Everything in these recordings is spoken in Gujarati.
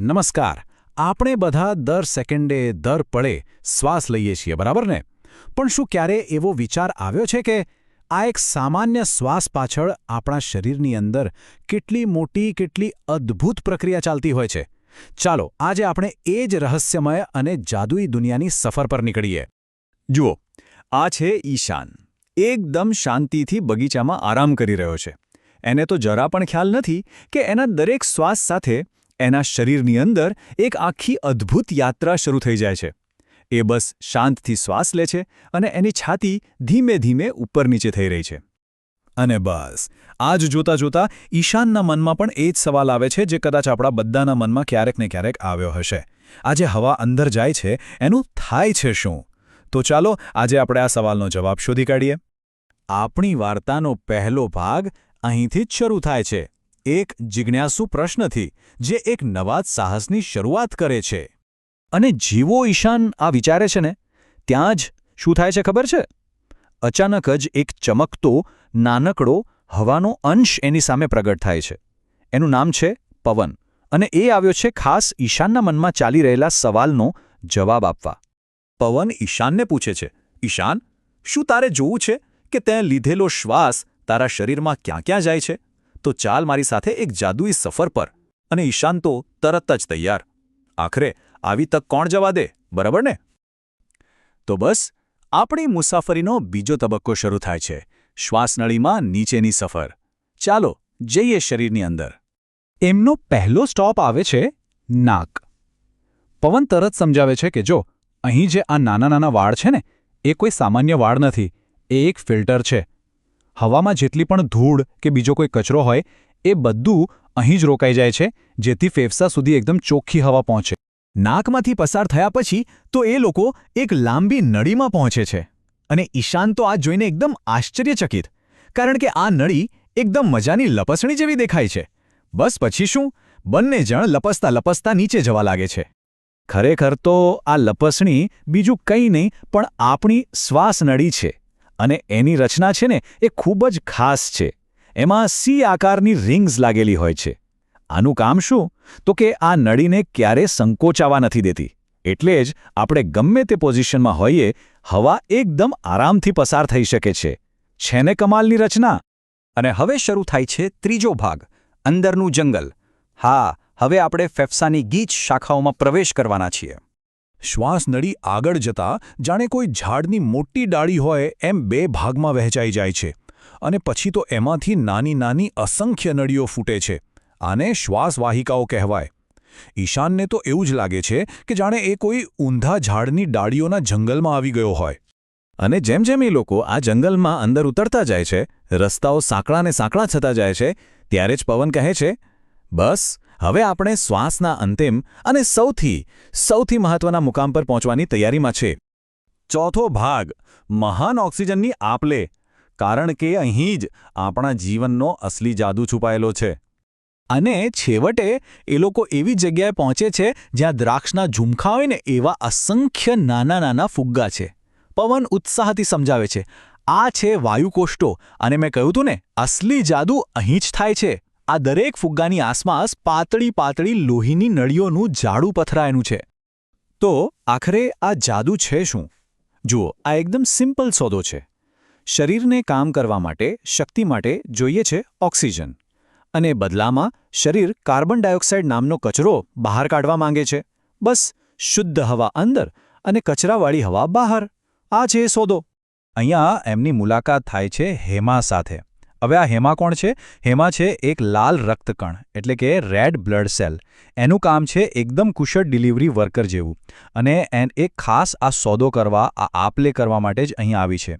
નમસ્કાર. આપણે બધા દર સેકન્ડે દર પળે શ્વાસ લઈએ છીએ, બરાબર ને? પણ શું ક્યારે એવો વિચાર આવ્યો છે કે આ એક સામાન્ય શ્વાસ પાછળ આપણા શરીરની અંદર કેટલી મોટી, કેટલી અદ્ભુત પ્રક્રિયા ચાલતી હોય છે? ચાલો આજે આપણે એ જ રહસ્યમય અને જાદુઈ દુનિયાની સફર પર નીકળીએ. જુઓ, આ છે ઈશાન. એકદમ શાંતિથી બગીચામાં આરામ કરી રહ્યો છે. એને તો જરા પણ ખ્યાલ નથી કે એના દરેક શ્વાસ સાથે એના શરીરની અંદર એક આખી અદ્ભુત યાત્રા શરૂ થઈ જાય છે. એ બસ શાંતથી શ્વાસ લે છે અને એની છાતી ધીમે ધીમે ઉપર નીચે થઈ રહી છે. અને બસ આ જ જોતા જોતા ઈશાનના મનમાં પણ એ જ સવાલ આવે છે જે કદાચ આપણા બધાના મનમાં ક્યારેક ને ક્યારેક આવ્યો હશે. આજે હવા અંદર જાય છે એનું થાય છે શું? તો ચાલો આજે આપણે આ સવાલનો જવાબ શોધી કાઢીએ. આપણી વાર્તાનો પહેલો ભાગ અહીંથી જ શરૂ થાય છે, એક જિજ્ઞાસુ પ્રશ્નથી જે એક નવા સાહસની શરૂઆત કરે છે. અને જેવો ઈશાન આ વિચારે છે ને, ત્યાં જ શું થાય છે ખબર છે? અચાનક જ એક ચમકતો નાનકડો હવાનો અંશ એની સામે પ્રગટ થાય છે. એનું નામ છે પવન, અને એ આવ્યો છે ખાસ ઈશાનના મનમાં ચાલી રહેલા સવાલનો જવાબ આપવા. પવન ઈશાનને પૂછે છે, ઈશાન, શું તારે જોવું છે કે તે લીધેલો શ્વાસ તારા શરીરમાં ક્યાં ક્યાં જાય છે? તો ચાલ મારી સાથે એક જાદુઈ સફર પર. અને ઈશાન તો તરત જ તૈયાર. આખરે આવી તક કોણ જવા દે, બરાબર ને? તો બસ આપણી મુસાફરીનો બીજો તબક્કો શરૂ થાય છે, શ્વાસનળીમાં નીચેની સફર. ચાલો જઈએ શરીરની અંદર. એમનો પહેલો સ્ટોપ આવે છે નાક. પવન તરત સમજાવે છે કે જો અહીં જે આ નાના નાના વાળ છે ને, એ કોઈ સામાન્ય વાળ નથી, એ એક ફિલ્ટર છે. હવામાં જેટલી પણ ધૂળ કે બીજો કોઈ કચરો હોય એ બધું અહીં જ રોકાઈ જાય છે, જેથી ફેફસા સુધી એકદમ ચોખ્ખી હવા પહોંચે. નાકમાંથી પસાર થયા પછી તો એ લોકો એક લાંબી નળીમાં પહોંચે છે. અને ઈશાન તો આ જોઈને એકદમ આશ્ચર્યચકિત, કારણ કે આ નળી એકદમ મજાની લપસણી જેવી દેખાય છે. બસ પછી શું, બંને જણ લપસતા લપસતા નીચે જવા લાગે છે. ખરેખર તો આ લપસણી બીજું કંઈ નહીં પણ આપણી શ્વાસનળી છે. અને એની રચના છે ને એ ખૂબ જ ખાસ છે. એમાં સી આકારની રિંગ્સ લાગેલી હોય છે. આનું કામ શું? તો કે આ નળીને ક્યારે સંકોચાવા નથી દેતી. એટલે જ આપણે ગમે તે પોઝિશનમાં હોઈએ, હવા એકદમ આરામથી પસાર થઈ શકે છે. છે ને કમાલની રચના? અને હવે શરૂ થાય છે ત્રીજો ભાગ, અંદરનું જંગલ. હા, હવે આપણે ફેફસાની ગીચ શાખાઓમાં પ્રવેશ કરવાના છીએ. શ્વાસનળી આગળ જતા જાણે કોઈ ઝાડની મોટી ડાળી હોય એમ બે ભાગમાં વહેંચાઈ જાય છે, અને પછી તો એમાંથી નાની નાની અસંખ્ય નળીઓ ફૂટે છે. આને શ્વાસવાહિકાઓ કહેવાય. ઈશાનને તો એવું જ લાગે છે કે જાણે એ કોઈ ઊંધા ઝાડની ડાળીઓના જંગલમાં આવી ગયો હોય. અને જેમ જેમ એ લોકો આ જંગલમાં અંદર ઉતરતા જાય છે, રસ્તાઓ સાંકડા ને સાંકડા થતા જાય છે, ત્યારે જ પવન કહે છે, બસ હવે આપણે શ્વાસના અંતિમ અને સૌથી મહત્વના મુકામ પર પહોંચવાની તૈયારીમાં છે. ચોથો ભાગ, મહાન ઓક્સિજનની આપ-લે. કારણ કે અહીં જ આપણા જીવનનો અસલી જાદુ છુપાયેલો છે. અને છેવટે એ લોકો એવી જગ્યાએ પહોંચે છે જ્યાં દ્રાક્ષના ઝુમખા હોય ને એવા અસંખ્ય નાના નાના ફુગ્ગા છે. પવન ઉત્સાહથી સમજાવે છે, આ છે વાયુકોષ્ઠો, અને મેં કહ્યું હતું ને, અસલી જાદુ અહીં જ થાય છે. આ દરેક ફુગ્ગાની આસપાસ પાતળી પાતળી લોહીની નળીઓનું જાડું પથરાયેલું છે. તો આખરે આ જાદુ છે શું? જુઓ, આ એકદમ સિમ્પલ સોદો છે. શરીરને કામ કરવા માટે, શક્તિ માટે જોઈએ છે ઓક્સિજન. અને બદલામાં શરીર કાર્બન ડાયોક્સાઇડ નામનો કચરો બહાર કાઢવા માંગે છે. બસ શુદ્ધ હવા અંદર અને કચરાવાળી હવા બહાર. આ છે સોદો. અહીંયા એમની મુલાકાત થાય છે હેમા સાથે. હવે આ હેમા કોણ છે? હેમા છે એક લાલ રક્તકણ, એટલે કે રેડ બ્લડ સેલ. એનું કામ છે એકદમ કુશળ ડિલિવરી વર્કર જેવું. અને એક ખાસ આ સોદો કરવા, આ આપ-લે કરવા માટે જ અહીં આવી છે.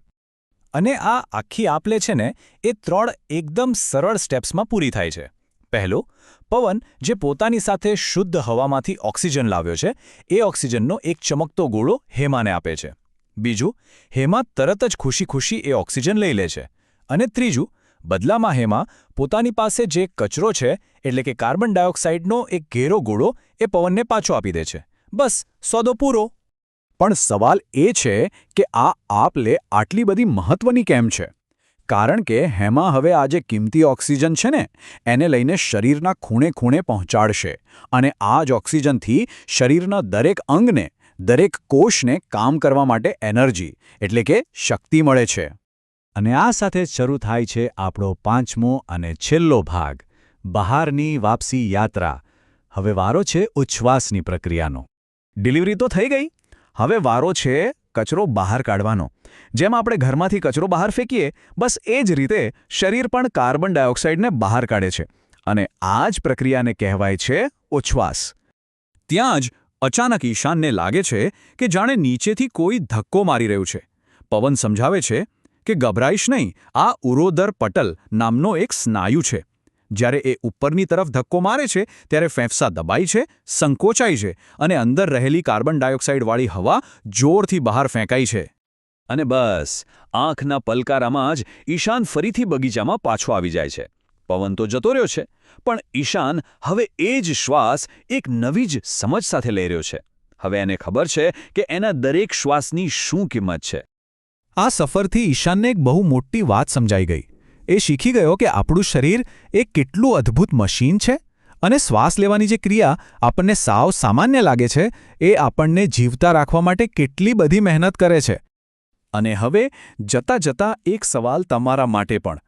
અને આ આખી આપ-લે છે ને એ 3 એકદમ સરળ સ્ટેપ્સમાં પૂરી થાય છે. પહેલો, પવન જે પોતાની સાથે શુદ્ધ હવામાંથી ઓક્સિજન લાવ્યો છે, એ ઓક્સિજનનો એક ચમકતો ગોળો હેમાને આપે છે. બીજું, હેમા તરત જ ખુશી ખુશી એ ઓક્સિજન લઈ લે છે. અને ત્રીજું, બદલામાં હેમા પોતાની પાસે જે કચરો છે, એટલે કે કાર્બન ડાયોક્સાઇડનો એક ઘેરો ગોળો એ પવનને પાછો આપી દે છે. બસ સોદો પૂરો. પણ સવાલ એ છે કે આ આપ-લે આટલી બધી મહત્વની કેમ છે? કારણ કે હેમાં હવે આ જે કિંમતી ઓક્સિજન છે ને એને લઈને શરીરના ખૂણે ખૂણે પહોંચાડશે અને આ જ ઓક્સિજનથી શરીરના દરેક અંગને દરેક કોષને કામ કરવા માટે એનર્જી એટલે કે શક્તિ મળે છે. અને આ સાથે જ શરૂ થાય છે આપણો 5મો અને છેલ્લો ભાગ, બહારની વાપસી યાત્રા. હવે વારો છે ઉચ્છ્વાસની પ્રક્રિયાનો. ડિલિવરી તો થઈ ગઈ, હવે વારો છે કચરો બહાર કાઢવાનો. જેમ આપણે ઘરમાંથી કચરો બહાર ફેંકીએ, બસ એ જ રીતે શરીર પણ કાર્બન ડાયોક્સાઇડને બહાર કાઢે છે. અને આ જ પ્રક્રિયાને કહેવાય છે ઉચ્છ્વાસ. ત્યાં જ અચાનક ઈશાનને લાગે છે કે જાણે નીચેથી કોઈ ધક્કો મારી રહ્યું છે. પવન સમજાવે છે કે ગભરાઈશ નહીં, આ ઉરોદર પટલ નામનો એક સ્નાયુ છે. જ્યારે એ ઉપરની તરફ ધક્કો મારે છે ત્યારે ફેફસા દબાય છે, સંકોચાય છે અને અંદર રહેલી કાર્બન ડાયોક્સાઇડવાળી હવા જોરથી બહાર ફેંકાય છે. અને બસ આંખના પલકારામાં જ ઈશાન ફરીથી બગીચામાં પાછો આવી જાય છે. પવન તો જતો રહ્યો છે, પણ ઈશાન હવે એ જ શ્વાસ એક નવી જ સમજ સાથે લઈ રહ્યો છે. હવે એને ખબર છે કે એના દરેક શ્વાસની શું કિંમત છે. આ સફરથી ઈશાનને એક બહુ મોટી વાત સમજાઈ ગઈ. એ શીખી ગયો કે આપણું શરીર એક કેટલું અદ્ભુત મશીન છે અને શ્વાસ લેવાની જે ક્રિયા આપણને સાવ સામાન્ય લાગે છે એ આપણને જીવતા રાખવા માટે કેટલી બધી મહેનત કરે છે. અને હવે જતાં જતાં એક સવાલ તમારા માટે પણ.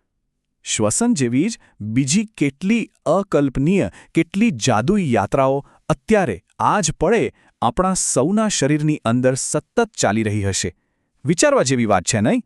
શ્વસન જેવી જ બીજી કેટલી અકલ્પનીય, કેટલી જાદુઈ યાત્રાઓ અત્યારે આ જ પળે આપણા સૌના શરીરની અંદર સતત ચાલી રહી હશે. વિચારવા જેવી વાત છે નહીં?